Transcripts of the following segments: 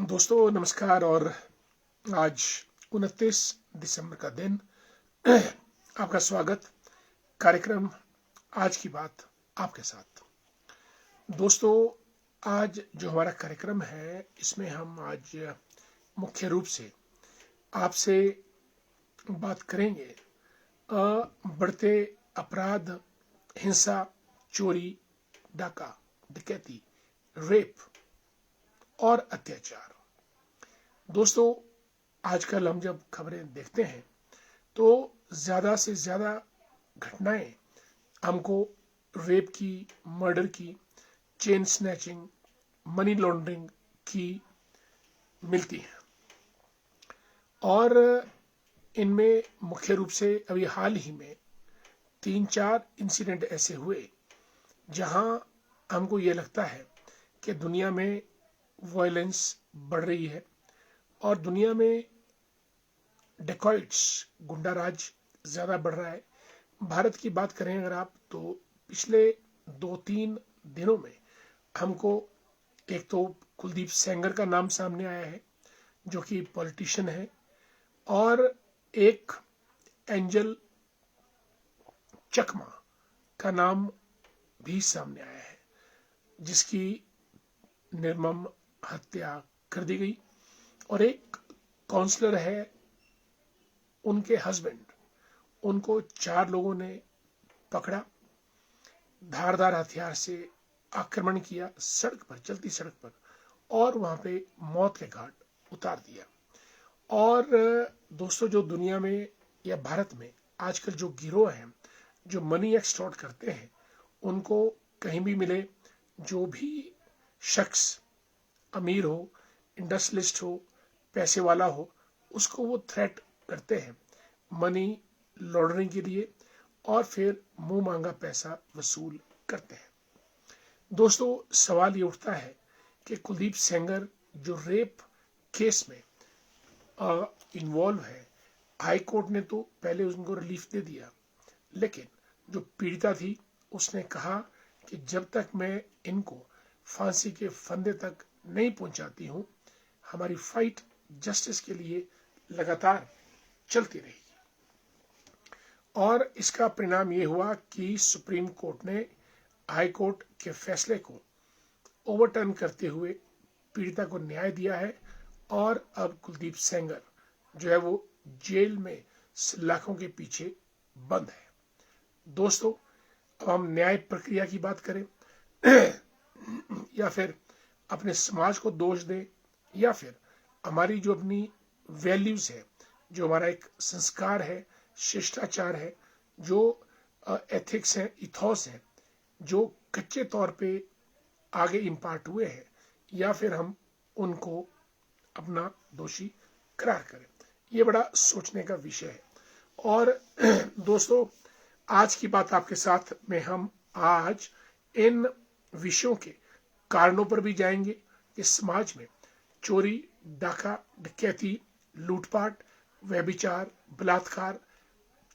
दोस्तों नमस्कार। और आज 29 दिसंबर का दिन, आपका स्वागत कार्यक्रम आज की बात आपके साथ। दोस्तों आज जो हमारा कार्यक्रम है, इसमें हम आज मुख्य रूप से आपसे बात करेंगे बढ़ते अपराध, हिंसा, चोरी, डाका, डकैती, रेप और अत्याचार। दोस्तों आजकल हम जब खबरें देखते हैं तो ज़्यादा से ज़्यादा घटनाएं हमको रेप की, मर्डर की, चेन स्नैचिंग, मनी लॉन्ड्रिंग की मिलती हैं। और इनमें मुख्य रूप से अभी हाल ही में 3-4 इंसिडेंट ऐसे हुए जहां हमको ये लगता है कि दुनिया में वायलेंस बढ़ रही है और दुनिया में डेकॉइट्स, गुंडा राज ज़्यादा बढ़ रहा है। भारत की बात करें अगर आप, तो पिछले 2-3 दिनों में हमको एक तो कुलदीप सेंगर का नाम सामने आया है जो कि पॉलिटिशियन है, और एक एंजल चकमा का नाम भी सामने आया है जिसकी निर्मम हत्या कर दी गई। और एक काउंसलर है, उनके हस्बैंड, उनको 4 लोगों ने पकड़ा, धारदार हथियार से आक्रमण किया सड़क पर, चलती सड़क पर, और वहां पे मौत के घाट उतार दिया। और दोस्तों जो दुनिया में या भारत में आजकल जो गिरोह हैं जो मनी एक्सटॉर्ट करते हैं, उनको कहीं भी मिले, जो भी शख्स अमीर हो, इंडस्ट्रियलिस्ट हो, पैसे वाला हो, उसको वो थ्रेट करते हैं मनी लॉन्ड्रिंग के लिए और फिर मुंह मांगा पैसा वसूल करते हैं। दोस्तों सवाल ये उठता है कि कुलदीप सेंगर जो रेप केस में इन्वॉल्व है, हाई कोर्ट ने तो पहले उनको रिलीफ दे दिया, लेकिन जो पीड़िता थी उसने कहा कि जब तक मैं इनको फांसी के फंदे तक नहीं पहुंचाती हूं, हमारी फाइट जस्टिस के लिए लगातार चलती रहेगी। और इसका परिणाम ये हुआ कि सुप्रीम कोर्ट ने हाई कोर्ट के फैसले को ओवरटर्न करते हुए पीड़िता को न्याय दिया है, और अब कुलदीप सेंगर जो है वो जेल में सलाखों के पीछे बंद है। दोस्तों अब हम न्याय प्रक्रिया की बात करें या फिर अपने समाज को दोष दें, या फिर हमारी जो अपनी वैल्यूज है, जो हमारा एक संस्कार है, शिष्टाचार है, जो एथिक्स है, इथॉस है, जो कच्चे तौर पे आगे इम्पार्ट हुए हैं, या फिर हम उनको अपना दोषी करार करें। ये बड़ा सोचने का विषय है। और दोस्तों आज की बात आपके साथ में हम आज इन विषयों के कारणों पर भी जाएंगे कि समाज में चोरी, डाका, डकैती, लूटपाट, व्यभिचार, बलात्कार,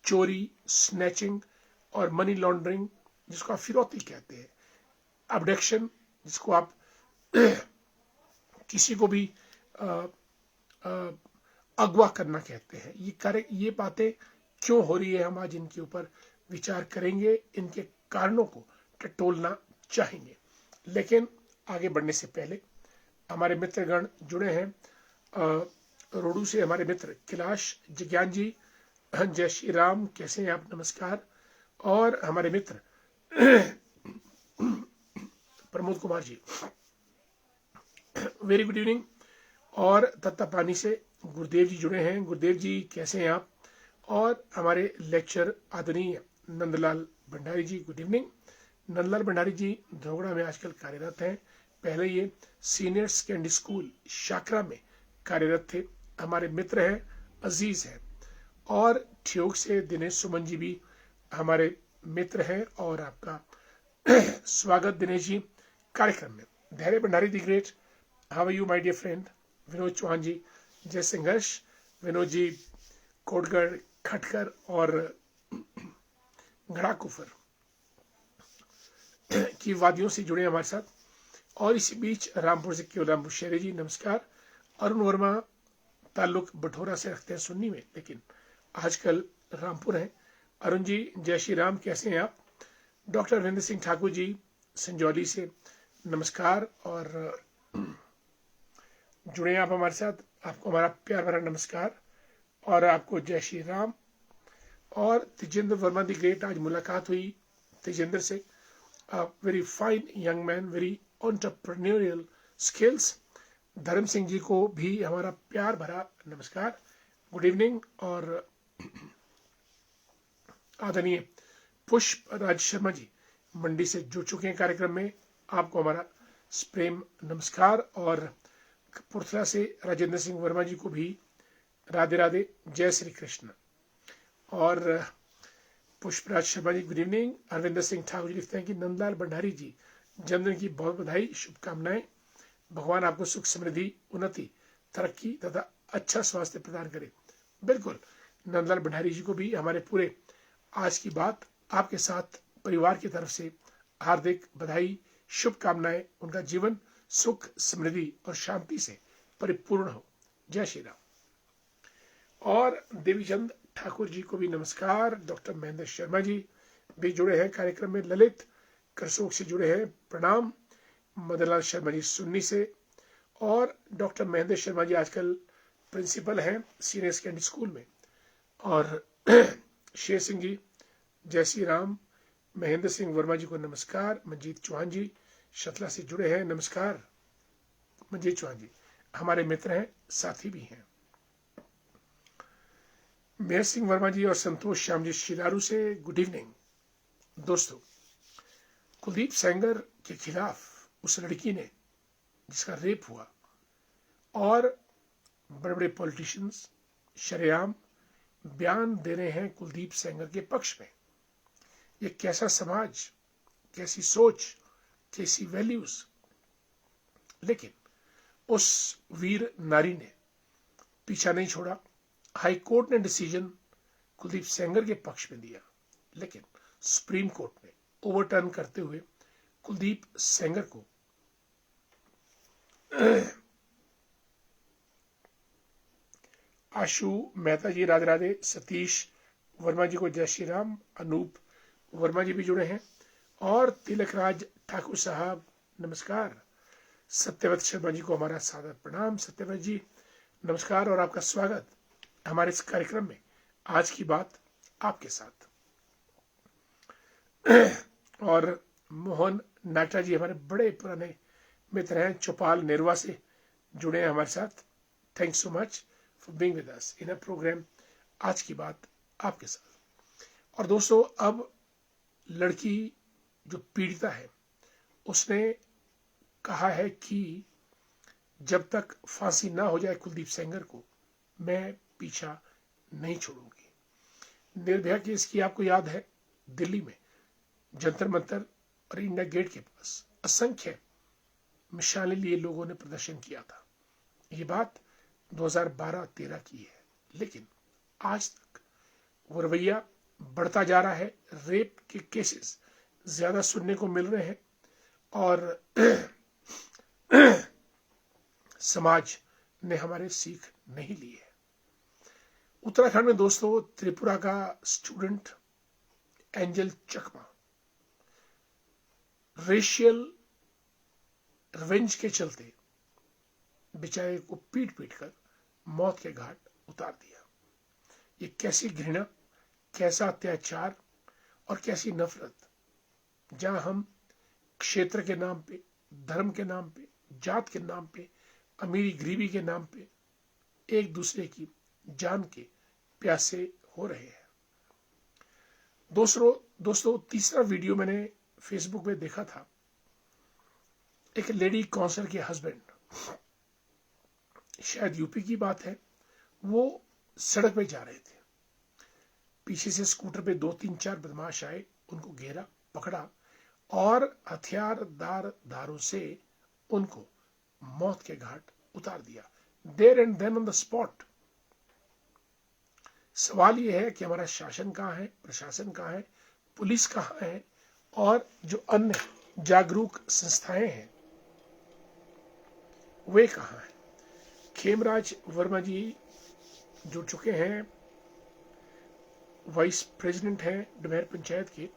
चोरी, स्नैचिंग और मनी लॉन्ड्रिंग, जिसको आप फिरौती कहते हैं, अबडक्शन, जिसको आप किसी को भी अगवा करना कहते हैं, ये बातें क्यों हो रही है, हम आज इनके ऊपर विचार करेंगे, इनके कारणों को टटोलना चाहेंगे। लेकिन आगे बढ़ने से पहले हमारे मित्रगण जुड़े हैं रोडू से, हमारे मित्र कैलाश जिज्ञान जी, जय श्री राम, कैसे हैं आप, नमस्कार। और हमारे मित्र Pramod Kumar ji, very good evening. और तत्तापानी से गुरुदेव जी जुड़े हैं, गुरुदेव जी कैसे हैं आप। और हमारे लेक्चर आदरणीय नंदलाल भंडारी जी, गुड इवनिंग। नंदलाल भंडारी जी धोगड़ा में आजकल कार्यरत हैं, पहले ये सीनियर सेकेंडरी स्कूल शाकरा में कार्यरत थे, हमारे मित्र हैं, अजीज हैं। और ठियोग से दिनेश सुमन जी भी हमारे मित्र हैं, और आपका स्वागत दिनेश जी कार्यक्रम में। Dhairya Bhandari the great, how are you my dear friend. Vinod Chauhan ji, जय संघर्ष, विनोद जी कोटगढ़, खटकर और घड़ाकुफर की वादियों से जुड़े हमारे साथ। और इसी बीच रामपुर से केवल रामपुर शेरे जी, नमस्कार। अरुण वर्मा ताल्लुक बठोरा से रखते हैं सुन्नी में, लेकिन आजकल रामपुर हैं। अरुण जी जय श्री राम, कैसे हैं आप? डॉक्टर वीरेंद्र सिंह ठाकुर जी संजौली से नमस्कार और जुड़े आप हमारे साथ। आपको हमारा प्यार भरा नमस्कार और आपको जय श्री राम। और तेजेंद्र वर्मा दी ग्रेट, आज मुलाकात हुई तेजेंद्र से। Very fine young man, very entrepreneurial skills. धर्म सिंह जी को भी हमारा प्यार भरा नमस्कार, गुड इवनिंग। और आदरणीय पुष्प राज शर्मा जी मंडी से जुड़ चुके हैं कार्यक्रम में, आपको हमारा प्रेम नमस्कार। और कपूरथला से राजेंद्र सिंह वर्मा जी को भी राधे राधे, जय श्री कृष्ण। और पुष्पराज शर्मा जी गुड इवनिंग। अरविंदर सिंह ठाकुर जी लिखते हैं कि नंदलाल भंडारी जी जन्मदिन की बहुत बधाई, शुभकामनाएं। भगवान आपको सुख समृद्धि, उन्नति, तरक्की तथा अच्छा स्वास्थ्य प्रदान करे। बिल्कुल, नंदलाल भंडारी जी को भी हमारे पूरे आज की बात आपके साथ परिवार की तरफ से हार्दिक बधाई, शुभकामनाएं। उनका जीवन सुख समृद्धि और शांति से परिपूर्ण हो, जय श्री राम। और देवीचंद ठाकुर जी को भी नमस्कार। डॉक्टर महेंद्र शर्मा जी भी जुड़े हैं कार्यक्रम में, ललित करसोग से जुड़े हैं, प्रणाम। मदनलाल शर्मा जी सुन्नी से, और डॉक्टर महेंद्र शर्मा जी आजकल प्रिंसिपल हैं सीनियर सेकेंडरी स्कूल में। और शेर सिंह जी जय श्री राम। महेंद्र सिंह वर्मा जी को नमस्कार। मंजीत चौहान जी शतला से जुड़े हैं, नमस्कार। मंजीत चौहान जी हमारे मित्र हैं, साथी भी हैं। मेहर सिंह वर्मा जी और संतोष श्याम जी शिलारू से गुड इवनिंग। दोस्तों, कुलदीप सेंगर के खिलाफ उस लड़की ने जिसका रेप हुआ, और बड़े बड़े पॉलिटिशियंस शरेआम बयान दे रहे हैं कुलदीप सेंगर के पक्ष में। ये कैसा समाज, कैसी सोच, कैसी वैल्यूज। लेकिन उस वीर नारी ने पीछा नहीं छोड़ा। हाई कोर्ट ने डिसीजन कुलदीप सेंगर के पक्ष में दिया, लेकिन सुप्रीम कोर्ट ने ओवरटर्न करते हुए कुलदीप सेंगर को आशु मेहता जी राधे राधे, सतीश वर्मा जी को जय श्री राम। अनूप वर्मा जी भी जुड़े हैं, और तिलक राज ठाकुर साहब नमस्कार। सत्यव्रत शर्मा जी को हमारा सादर प्रणाम। सत्यव्रत जी नमस्कार और आपका स्वागत हमारे इस कार्यक्रम में, आज की बात आपके साथ। और मोहन नाटा जी हमारे बड़े पुराने मित्र हैं, चौपाल नेरवा से जुड़े हैं हमारे साथ। Thanks so much for being with us in a program आज की बात आपके साथ। और दोस्तों, अब लड़की जो पीड़िता है उसने कहा है कि जब तक फांसी ना हो जाए कुलदीप सेंगर को, मैं पीछा नहीं छोड़ूंगी। निर्भया केस की आपको याद है, दिल्ली में जंतर मंतर और इंडिया गेट के पास असंख्य मिसालें लिए लोगों ने प्रदर्शन किया था। ये बात 2012-13 की है, लेकिन आज तक वो रवैया बढ़ता जा रहा है। रेप के केसेस ज्यादा सुनने को मिल रहे हैं, और समाज ने हमारे सीख नहीं ली है। उत्तराखंड में दोस्तों, त्रिपुरा का स्टूडेंट एंजल चकमा रेशियल रिवेंज के चलते बेचारे को पीट पीट कर मौत के घाट उतार दिया। ये कैसी घृणा, कैसा अत्याचार और कैसी नफरत, जहां हम क्षेत्र के नाम पे, धर्म के नाम पे, जात के नाम पे, अमीरी गरीबी के नाम पे एक दूसरे की जान के प्यासे हो रहे हैं। दोस्तों, तीसरा वीडियो मैंने फेसबुक पे देखा था। एक लेडी काउंसलर के हस्बैंड, शायद यूपी की बात है, वो सड़क पे जा रहे थे। पीछे से स्कूटर पे 2-3-4 बदमाश आए, उनको घेरा, पकड़ा और हथियारदार धारों से उनको मौत के घाट उतार दिया, there and then on the spot. सवाल यह है कि हमारा शासन कहाँ है, प्रशासन कहाँ है, पुलिस कहाँ है, और जो अन्य जागरूक संस्थाएं हैं वे कहाँ हैं? खेमराज वर्मा जी जुड़ चुके हैं, वाइस प्रेसिडेंट हैं डुमेर पंचायत के।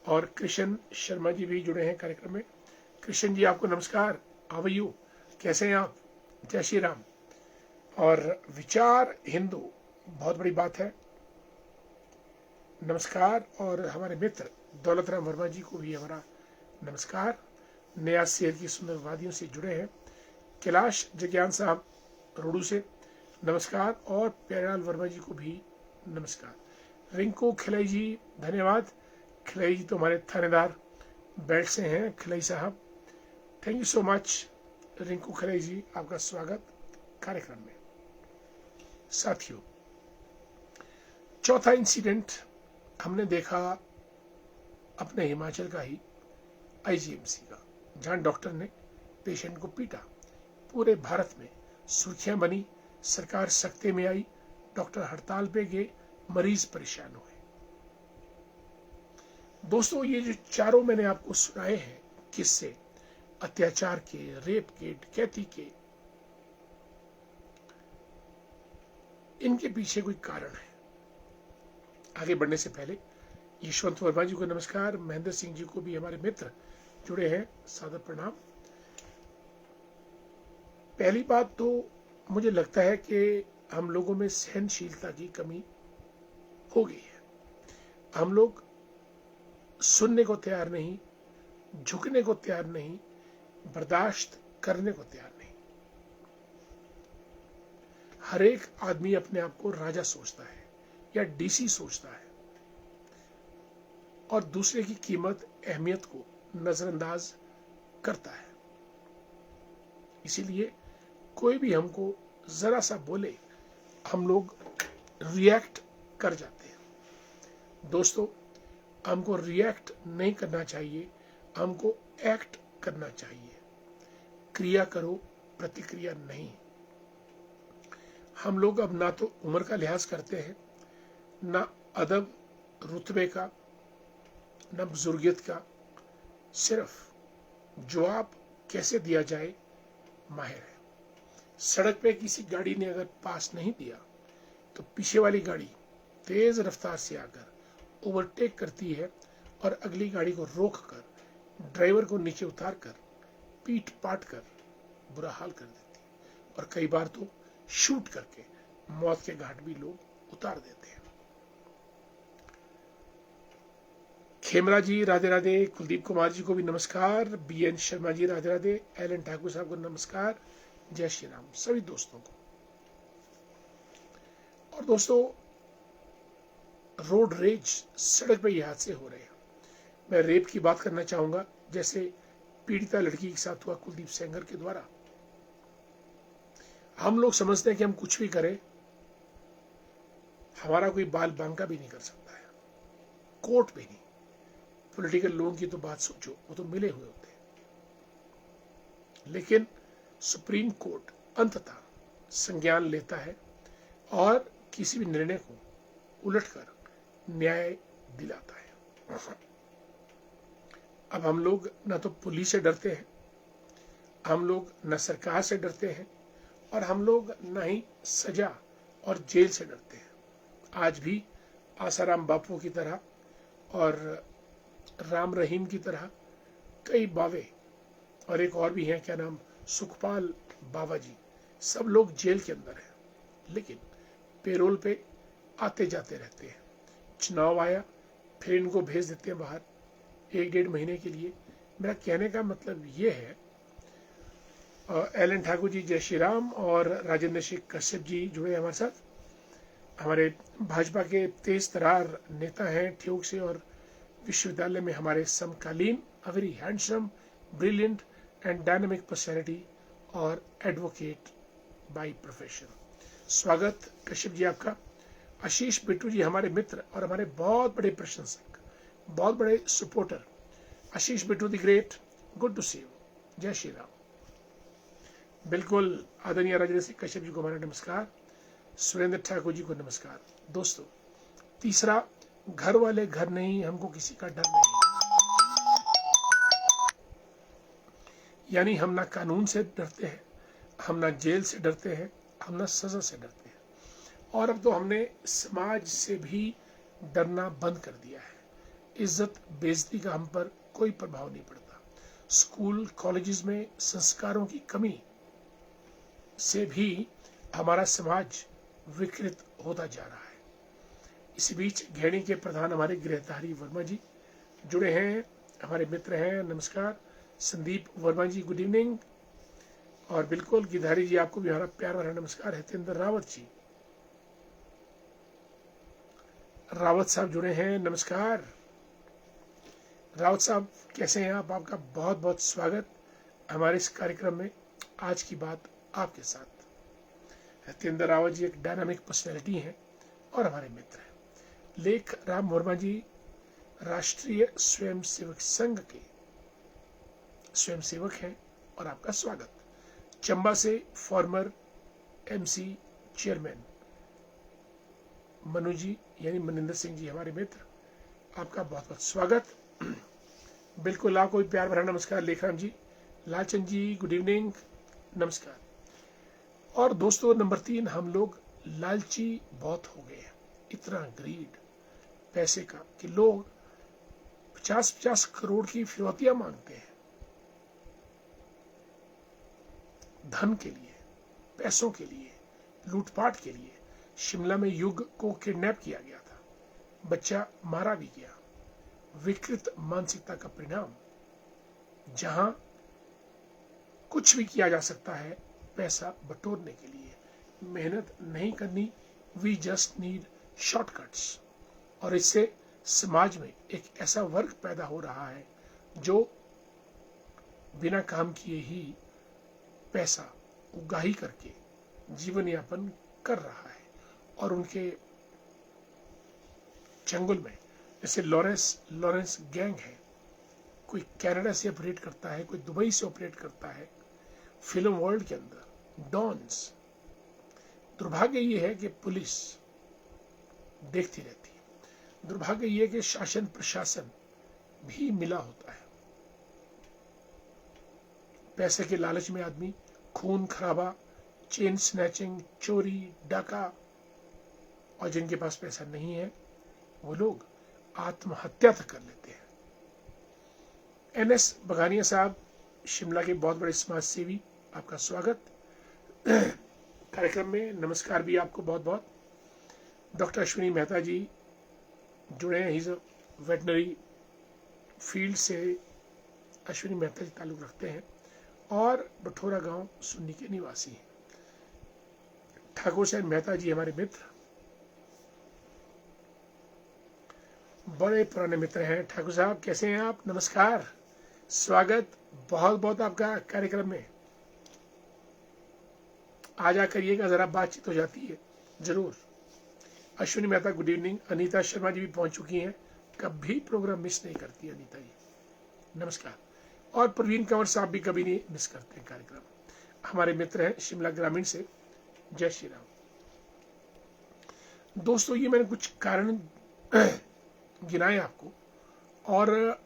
और कृष्ण शर्मा जी भी जुड़े हैं कार्यक्रम में। कृष्ण जी आपको नमस्कार, हाउ आर यू, कैसे हैं आप? जय श्री राम। और विचार हिंदू, बहुत बड़ी बात है, नमस्कार। और हमारे मित्र दौलत राम वर्मा जी को भी हमारा नमस्कार, नया शहर की सुंदर वादियों से जुड़े हैं। कैलाश जज्ञान साहब रोडू से नमस्कार, और प्यारेलाल वर्मा जी को भी नमस्कार। रिंकू खिलाई जी धन्यवाद। खिलाई जी तो हमारे थानेदार बेल्ट से हैं। खिलाई साहब thank you so much. Rinku खिलाई जी आपका स्वागत कार्यक्रम में। साथियों, चौथा इंसिडेंट हमने देखा अपने हिमाचल का ही आईजीएमसी का, जहां डॉक्टर ने पेशेंट को पीटा। पूरे भारत में सुर्खियां बनी, सरकार सख्ते में आई, डॉक्टर हड़ताल पे गए, मरीज परेशान हुए। दोस्तों, ये जो चारों मैंने आपको सुनाए हैं किस्से, अत्याचार के, रेप के, डकैती के, इनके पीछे कोई कारण है। आगे बढ़ने से पहले यशवंत वर्मा जी को नमस्कार, महेंद्र सिंह जी को भी हमारे मित्र जुड़े हैं, सादर प्रणाम। पहली बात तो मुझे लगता है कि हम लोगों में सहनशीलता की कमी हो गई है। हम लोग सुनने को तैयार नहीं, झुकने को तैयार नहीं, बर्दाश्त करने को तैयार नहीं। हर एक आदमी अपने आप को राजा सोचता है या डीसी सोचता है, और दूसरे की कीमत, अहमियत को नजरअंदाज करता है। इसीलिए कोई भी हमको जरा सा बोले, हम लोग रिएक्ट कर जाते हैं। दोस्तों, हमको रिएक्ट नहीं करना चाहिए, हमको एक्ट करना चाहिए। क्रिया करो, प्रतिक्रिया नहीं। हम लोग अब ना तो उम्र का लिहाज करते हैं, ना अदब रुतबे का, ना बुजुर्गियत का। सिर्फ जवाब कैसे दिया जाए माहिर है। सड़क पे किसी गाड़ी ने अगर पास नहीं दिया तो पीछे वाली गाड़ी तेज रफ्तार से आकर ओवरटेक करती है और अगली गाड़ी को रोक कर, ड्राइवर को नीचे उतार कर, पीट पाट कर बुरा हाल कर देती है। और कई बार तो शूट करके मौत के घाट भी लोग उतार देते हैं। खेमरा जी राधे राधे, कुलदीप कुमार जी को भी नमस्कार, बीएन शर्मा जी राधे राधे, एलन ठाकुर साहब को नमस्कार, जय श्री राम सभी दोस्तों को। और दोस्तों, रोड रेज, सड़क पर ये हादसे हो रहे हैं। मैं रेप की बात करना चाहूंगा, जैसे पीड़िता लड़की के साथ हुआ कुलदीप सेंगर के द्वारा। हम लोग समझते हैं कि हम कुछ भी करें, हमारा कोई बाल बांका भी नहीं कर सकता है, कोर्ट भी नहीं। पॉलिटिकल लोगों की तो बात सोचो, वो तो मिले हुए होते हैं। लेकिन सुप्रीम कोर्ट अंततः संज्ञान लेता है और किसी भी निर्णय को उलटकर न्याय दिलाता है। अब हम लोग न तो पुलिस से डरते हैं, हम लोग न सरकार से डरते हैं, और हम लोग न ही सजा और जेल से डरते हैं। आज भी आसाराम बापू की तरह और राम रहीम की तरह कई बावे, और एक और भी हैं, क्या नाम, सुखपाल बाबा जी, सब लोग जेल के अंदर हैं, लेकिन पेरोल पे आते जाते रहते हैं। चुनाव आया, फिर इनको भेज देते हैं बाहर 1-1.5 महीने के लिए। मेरा कहने का मतलब ये है, एलन ठाकुर जी जय श्री राम, और राजेंद्र शेख कश्यप जी जुड़े हमारे साथ। हमारे भाजपा के तेज तरार नेता हैं ठियोग से, और विश्वविद्यालय में हमारे समकालीन, a very handsome, brilliant and dynamic personality और एडवोकेट बाय प्रोफेशन। स्वागत कश्यप जी आपका। आशीष बिट्टू जी हमारे मित्र और हमारे बहुत बड़े प्रशंसक, बहुत बड़े supporter. Ashish Bittu the great, good to see you, जय श्री राम। बिल्कुल आदरणीय राजेंद्र सिंह कश्यप जी को हमारा नमस्कार, सुरेंद्र ठाकुर जी को नमस्कार। दोस्तों, तीसरा, घर वाले घर नहीं, हमको किसी का डर नहीं। यानी हम ना कानून से डरते हैं, हम ना जेल से डरते हैं, हम ना सजा से डरते हैं, और अब तो हमने समाज से भी डरना बंद कर दिया है। इज्जत बेइज्जती का हम पर कोई प्रभाव नहीं पड़ता। स्कूल कॉलेजेस में संस्कारों की कमी से भी हमारा समाज विकृत होता जा रहा है। इसी बीच घेड़ी के प्रधान हमारे गृहधारी वर्मा जी जुड़े हैं, हमारे मित्र हैं। नमस्कार संदीप वर्मा जी, गुड इवनिंग। और बिल्कुल गिधारी जी, आपको भी हमारा प्यार भरा नमस्कार। हितेंद्र रावत जी, रावत साहब जुड़े हैं, नमस्कार। रावत साहब कैसे हैं आप? आपका बहुत बहुत स्वागत हमारे इस कार्यक्रम में। आज की बात आपके साथ। हितेंद्र रावत जी एक डायनामिक पर्सनैलिटी हैं और हमारे मित्र हैं। लेख राम वर्मा जी राष्ट्रीय स्वयंसेवक संघ के स्वयंसेवक हैं और आपका स्वागत। चंबा से फॉर्मर एमसी चेयरमैन मनु जी यानी मनिंदर सिंह जी हमारे मित्र, आपका बहुत बहुत स्वागत। बिल्कुल आपको भी प्यार भरा नमस्कार। लेखराम जी, लालचंद जी गुड इवनिंग, नमस्कार। और दोस्तों नंबर 3, हम लोग लालची बहुत हो गए हैं। इतना ग्रीड पैसे का कि लोग 50-50 करोड़ की फिरौतियां मांगते हैं धन के लिए, पैसों के लिए, लूटपाट के लिए। शिमला में युग को किडनैप किया गया था, बच्चा मारा भी गया। विकृत मानसिकता का परिणाम, जहां कुछ भी किया जा सकता है पैसा बटोरने के लिए। मेहनत नहीं करनी, वी जस्ट नीड शॉर्टकट्स। और इससे समाज में एक ऐसा वर्ग पैदा हो रहा है जो बिना काम किए ही पैसा उगाही करके जीवन यापन कर रहा है। और उनके चंगुल में जैसे लॉरेंस गैंग है, कोई कनाडा से ऑपरेट करता है, कोई दुबई से ऑपरेट करता है। फिल्म वर्ल्ड के अंदर डॉन्स। दुर्भाग्य ये है कि पुलिस देखती रहती है। दुर्भाग्य ये कि शासन प्रशासन भी मिला होता है। पैसे के लालच में आदमी खून खराबा, चेन स्नैचिंग, चोरी, डाका, और जिनके पास पैसा नहीं है वो लोग आत्महत्या तक कर लेते हैं। एनएस बगानिया साहब शिमला के बहुत बड़े समाज सेवी, आपका स्वागत कार्यक्रम में। नमस्कार भी आपको बहुत बहुत। डॉक्टर अश्विनी मेहता जी जुड़े हैं, ही वेटनरी फील्ड से अश्विनी मेहता जी ताल्लुक रखते हैं और बठोरा गांव सुन्नी के निवासी हैं। ठाकुर सेन मेहता जी हमारे मित्र, बड़े पुराने मित्र हैं। ठाकुर साहब कैसे हैं आप? नमस्कार, स्वागत बहुत बहुत आपका कार्यक्रम में। आ जा करिएगा, जरा बातचीत हो जाती है जरूर। Ashwini Mehta good evening. अनीता शर्मा जी भी पहुंच चुकी हैं, कभी प्रोग्राम मिस नहीं करती अनीता जी, नमस्कार। और प्रवीण कंवर साहब भी कभी नहीं मिस करते कार्यक्रम, हमारे मित्र हैं शिमला ग्रामीण से। जय श्री राम। दोस्तों ये मैंने कुछ कारण गिनाए आपको, और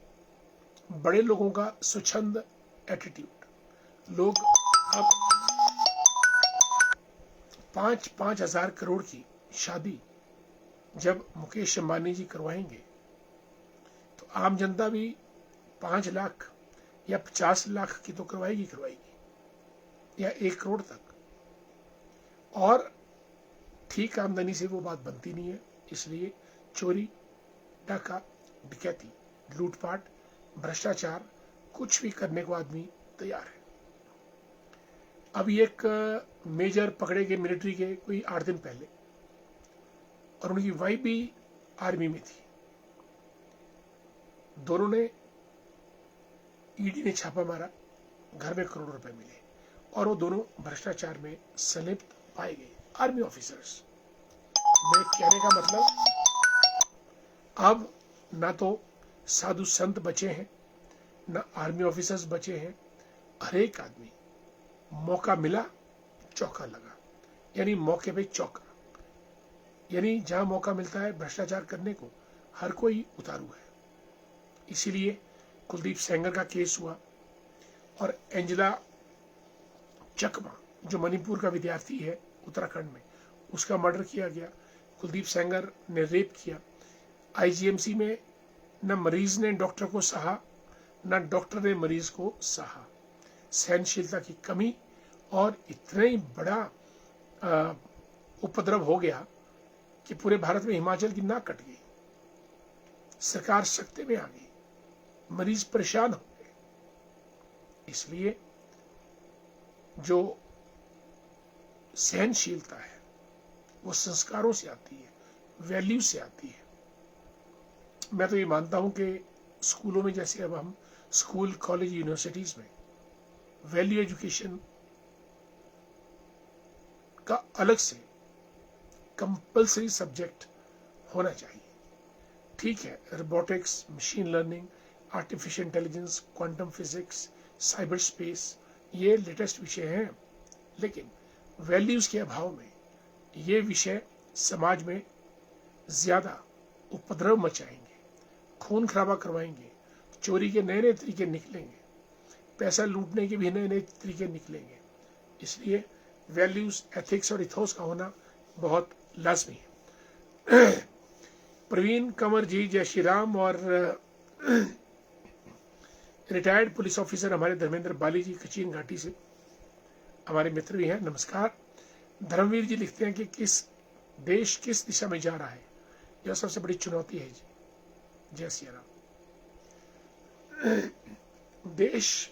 बड़े लोगों का स्वच्छंद एटीट्यूड। लोग अब 5-5 हजार करोड़ की शादी जब मुकेश अंबानी जी करवाएंगे तो आम जनता भी 5 लाख या 50 लाख की तो करवाएगी या 1 करोड़ तक। और ठीक आमदनी से वो बात बनती नहीं है, इसलिए चोरी, डाका, डकैती, लूटपाट, भ्रष्टाचार कुछ भी करने को आदमी तैयार है। अभी एक मेजर पकड़े गए मिलिट्री के कोई 8 दिन पहले, और उनकी वाइफ भी आर्मी में थी। दोनों ने, ईडी ने छापा मारा, घर में करोड़ों रुपए मिले, और वो दोनों भ्रष्टाचार में संलिप्त पाए गए, आर्मी ऑफिसर्स। मेरे कहने का मतलब, अब ना तो साधु संत बचे हैं, ना आर्मी ऑफिसर्स बचे हैं। हर एक आदमी मौका मिला चौका लगा, यानी मौके पे चौका। यानी जहां मौका मिलता है भ्रष्टाचार करने को, हर कोई उतारू है। इसीलिए कुलदीप सेंगर का केस हुआ, और एंजेला चकमा जो मणिपुर का विद्यार्थी है, उत्तराखंड में, उसका मर्डर किया गया। कुलदीप सेंगर ने रेप किया। आईजीएमसी में न मरीज ने डॉक्टर को सहा, न डॉक्टर ने मरीज को सहा। सहनशीलता की कमी, और इतना ही बड़ा उपद्रव हो गया कि पूरे भारत में हिमाचल की नाक कट गई। सरकार सख्ते में आ गई, मरीज परेशान हो गए। इसलिए जो सहनशीलता है वो संस्कारों से आती है, वैल्यू से आती है। मैं तो ये मानता हूं कि स्कूलों में, जैसे अब हम स्कूल, कॉलेज, यूनिवर्सिटीज में वैल्यू एजुकेशन का अलग से कंपल्सरी सब्जेक्ट होना चाहिए। ठीक है, robotics, machine learning, artificial intelligence, quantum physics, cyber space, ये लेटेस्ट विषय हैं, लेकिन वैल्यूज के अभाव में ये विषय समाज में ज्यादा उपद्रव मचाएंगे, खून खराबा करवाएंगे, चोरी के नए नए तरीके निकलेंगे, पैसा लूटने के भी नए नए तरीके निकलेंगे। इसलिए वैल्यूज, एथिक्स और इथोस का होना बहुत लाजमी है। प्रवीण कंवर जी, जय श्री राम। और रिटायर्ड पुलिस ऑफिसर हमारे धर्मेंद्र बाली जी कचीन घाटी से हमारे मित्र भी हैं, नमस्कार। धर्मवीर जी लिखते हैं कि देश किस दिशा में जा रहा है, यह सबसे बड़ी चुनौती है जी। जय श्री राम। देश,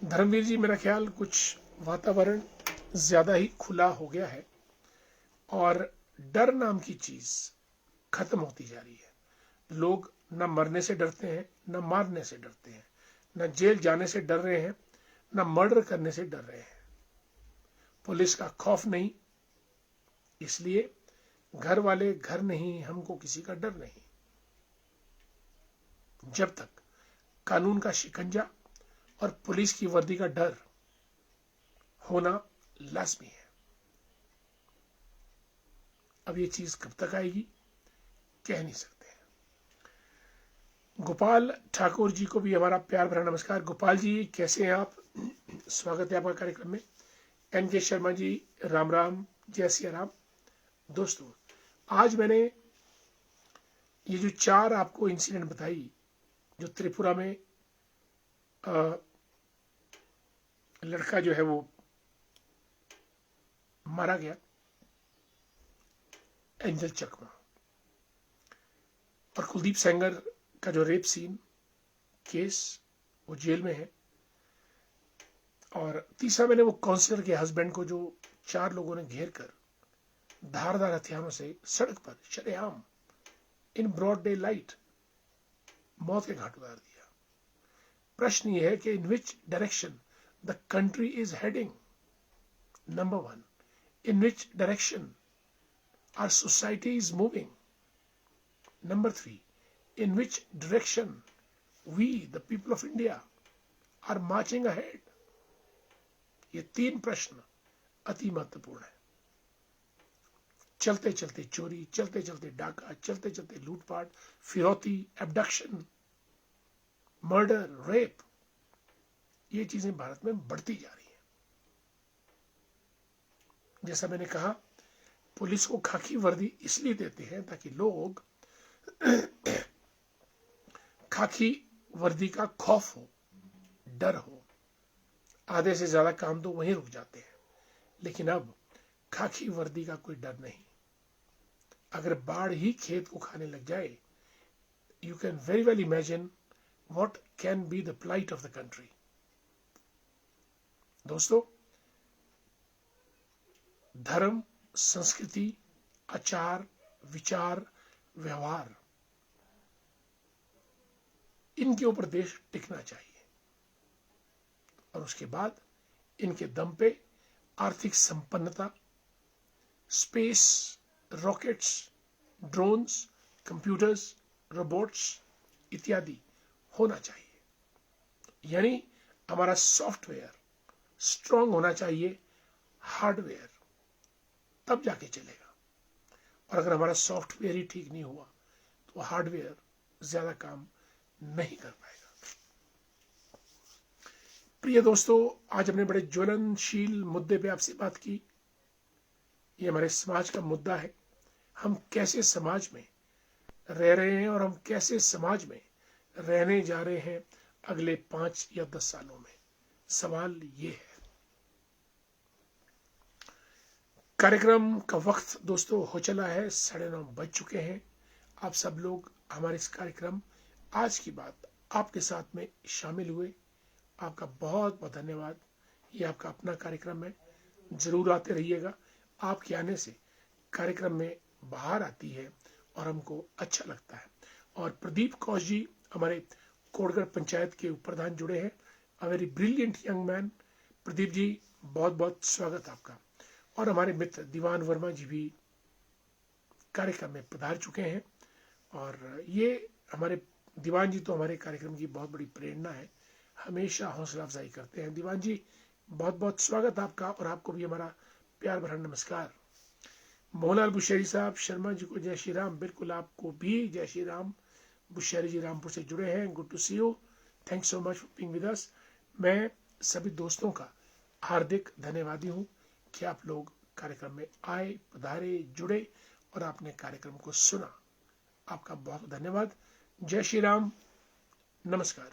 धर्मवीर जी, मेरा ख्याल कुछ वातावरण ज्यादा ही खुला हो गया है और डर नाम की चीज खत्म होती जा रही है। लोग न मरने से डरते हैं, न मारने से डरते हैं, न जेल जाने से डर रहे हैं, न मर्डर करने से डर रहे हैं। पुलिस का खौफ नहीं, इसलिए घर वाले घर नहीं, हमको किसी का डर नहीं। जब तक कानून का शिकंजा और पुलिस की वर्दी का डर होना लाजमी है। अब ये चीज कब तक आएगी कह नहीं सकते। गोपाल ठाकुर जी को भी हमारा प्यार भरा नमस्कार। गोपाल जी, कैसे हैं आप? स्वागत है आपका कार्यक्रम में। एन.के. शर्मा जी, राम राम, जय सिया राम। दोस्तों, आज मैंने ये जो 4 आपको इंसिडेंट बताई, जो त्रिपुरा में लड़का जो है वो मारा गया, एंजल चकमा, और कुलदीप सेंगर का जो रेप सीन केस, वो जेल में है, और तीसरा मैंने वो काउंसलर के हस्बैंड को जो 4 लोगों ने घेर कर धारदार हथियारों से सड़क पर शरेआम इन ब्रॉड डे लाइट मौत के घाट उतार दिया। प्रश्न यह है कि in which direction the country is heading. Number 1, in which direction our society is moving. Number 3, in which direction we, the people of India, are marching ahead. ये 3 प्रश्न अति महत्वपूर्ण है। चलते चलते चोरी, चलते चलते डाका, चलते चलते लूटपाट, फिरौती, एब्डक्शन, मर्डर, रेप, ये चीजें भारत में बढ़ती जा रही है। जैसा मैंने कहा, पुलिस को खाकी वर्दी इसलिए देते हैं ताकि लोग खाकी वर्दी का खौफ हो, डर हो, आधे से ज्यादा काम तो वहीं रुक जाते हैं। लेकिन अब खाकी वर्दी का कोई डर नहीं। अगर बाढ़ ही खेत को खाने लग जाए, you can very well imagine what can be the plight of the country. दोस्तों, धर्म, संस्कृति, आचार, विचार, व्यवहार, इनके ऊपर देश टिकना चाहिए, और उसके बाद इनके दम पे आर्थिक संपन्नता, space, rockets, drones, computers, robots इत्यादि होना चाहिए। यानी हमारा सॉफ्टवेयर स्ट्रांग होना चाहिए, हार्डवेयर तब जाके चलेगा। और अगर हमारा सॉफ्टवेयर ही ठीक नहीं हुआ तो हार्डवेयर ज्यादा काम नहीं कर पाएगा। प्रिय दोस्तों, आज हमने बड़े ज्वलनशील मुद्दे पे आपसे बात की। ये हमारे समाज का मुद्दा है। हम कैसे समाज में रह रहे हैं और हम कैसे समाज में रहने जा रहे हैं अगले 5 या 10 सालों में। सवाल ये है। कार्यक्रम का वक्त दोस्तों हो चला है, 9:30 बज चुके हैं। आप सब लोग हमारे इस कार्यक्रम आज की बात आपके साथ में शामिल हुए, आपका बहुत बहुत धन्यवाद। ये आपका अपना कार्यक्रम है, जरूर आते रहिएगा। आपके आने से कार्यक्रम में बाहर आती है और हमको अच्छा लगता है। और प्रदीप कौश जी हमारे कोटगढ़ पंचायत के उप प्रधान जुड़े हैं। A very brilliant young man. Pradeep ji, बहुत बहुत स्वागत आपका। और हमारे मित्र दीवान वर्मा जी भी कार्यक्रम में पधार चुके हैं। और ये हमारे दीवान जी तो हमारे कार्यक्रम की बहुत बड़ी प्रेरणा है, हमेशा हौसला अफजाई करते हैं। दीवान जी, बहुत बहुत स्वागत आपका, और आपको भी हमारा प्यार भरा नमस्कार। मोहनलाल बुशहरी साहब, शर्मा जी को जय श्री राम। बिल्कुल, आपको भी जय श्री राम। बुशहरी जी रामपुर से जुड़े हैं, good to see you, thanks so much for being with us. मैं सभी दोस्तों का हार्दिक धन्यवादी हूँ कि आप लोग कार्यक्रम में आए, पधारे, जुड़े और आपने कार्यक्रम को सुना। आपका बहुत धन्यवाद। जय श्री राम, नमस्कार।